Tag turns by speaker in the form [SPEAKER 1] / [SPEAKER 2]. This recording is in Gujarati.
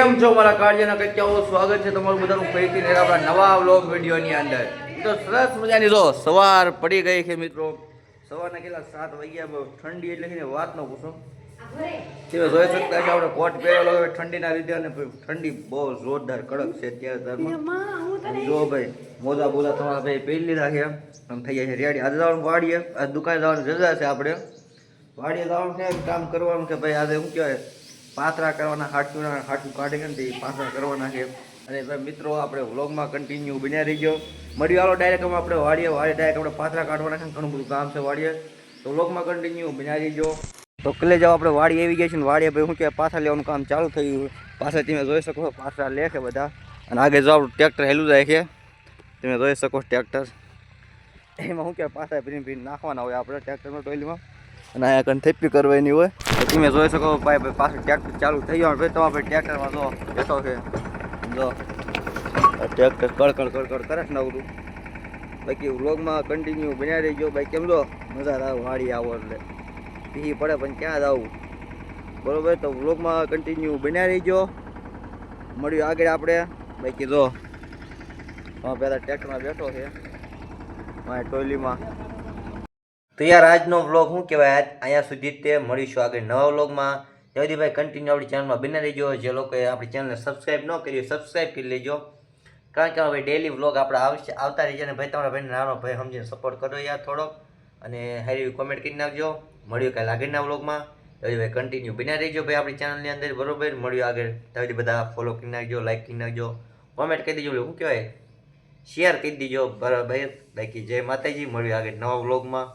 [SPEAKER 1] કેમ છો મારા કાર્યના કચ્ચાઓ? સ્વાગત છે તમારું બધાનું ફરીથી આપણા નવા વ્લોગ વિડીયોની અંદર. તો સરસ મજાની જો સવાર પડી ગઈ છે મિત્રો. સવારના કેટલા 7 વાગ્યા. બહુ ઠંડી એટલે કે વાત ન પૂછો. તમે જોઈ શકતા છો આપણે કોટ પહેરેલો હોય ઠંડીના લીધે, અને ઠંડી બહુ જોરદાર કડક છે અત્યારે ધરમાં. જો ભાઈ મોજા બોજા તમારા ભાઈ પહેરી લીધા છે, આમ થઈ જાય છે રેડી. આજે જવાનું વાડીએ, આજે દુકાને જવાનું રજા છે. આપણે વાડીએ જવાનું છે, કામ કરવાનું કે ભાઈ આજે શું કહેવાય પાથરા કરવાના, હાટું કાઢી ને પાથરા કરવાના છે. અને ભાઈ મિત્રો આપણે વ્લોગમાં કન્ટિન્યુ બન્યા રહીજો. મળ્યું હાલો ડાયરેક્ટ આપણે વાડીએ ડાયરેક્ટ આપણે પાથરા કાઢવાના છે, ઘણું બધું કામ છે વાડીએ. તો વ્લોગમાં કન્ટિન્યુ બન્યા રહીજો. તો કલે જાઓ આપણે વાડી આવી ગયા છે ને વાડીએ ભાઈ શું કે પાથરા લેવાનું કામ ચાલુ થયું. પાછળ તમે જોઈ શકો પાથરા લે છે બધા. અને આગળ જો આપણું ટ્રેક્ટર હેલું જાય છે, તમે જોઈ શકો ટ્રેક્ટર. એમાં શું કે પાથરા ભીને નાખવાના હોય આપણે ટ્રેક્ટરમાં ટોયલીમાં, અને અહીંયા કંઈ થેપી કરવાની હોય. તો તમે જોઈ શકો ભાઈ પાછું ટ્રેક્ટર ચાલુ થઈ ગયું. ભાઈ તો આપણે ટ્રેક્ટરમાં જો બેઠો છે, જો ટ્રેક્ટર કડકડ કરે છે નવરું. બાકી વ્લોગમાં કન્ટિન્યુ બન્યા રહી ગયો. ભાઈ કેમ જો મજા આવે વાડી આવો એટલે પી પડે પણ ક્યાં જવું, બરોબર. તો વ્લોગમાં કન્ટિન્યુ બન્યા રહી ગયો. મળ્યું આગળ આપણે. બાકી જો પહેલાં ટ્રેક્ટરમાં બેઠો છે મારી ટોયલીમાં. તો યાર આજનો વ્લોગ શું કહેવાય, અહીંયા સુધી તે મળીશું આગળ નવા વ્લોગમાં. ત્યાં સુધી ભાઈ કન્ટિન્યુ આપણી ચેનલમાં બને રહીજો. જે લોકોએ આપણી ચેનલને સબસ્ક્રાઈબ ન કરી સબસ્ક્રાઈબ કરી લેજો, કારણ કે ભાઈ ડેલી વ્લોગ આપણે આવતા રહીજો. અને ભાઈ તમારા ભાઈને નાનો ભાઈ સમજીને સપોર્ટ કરો યાર થોડોક, અને સારી એવી કોમેન્ટ કરી નાખજો. મળ્યું કાલે આગળના વ્લોગમાં. ત્યાં ભાઈ કન્ટિન્યુ બન્યા રહીજો ભાઈ આપણી ચેનલની અંદર, બરોબર. મળ્યું આગળ. ત્યાં બધા ફોલો કરી નાખજો, લાઈક કરી નાખજો, કોમેન્ટ કરી દેજો, શું કહેવાય શેર કરી દીજો, બરાબર. બાકી જય માતાજી. મળ્યું આગળ નવા વ્લોગમાં.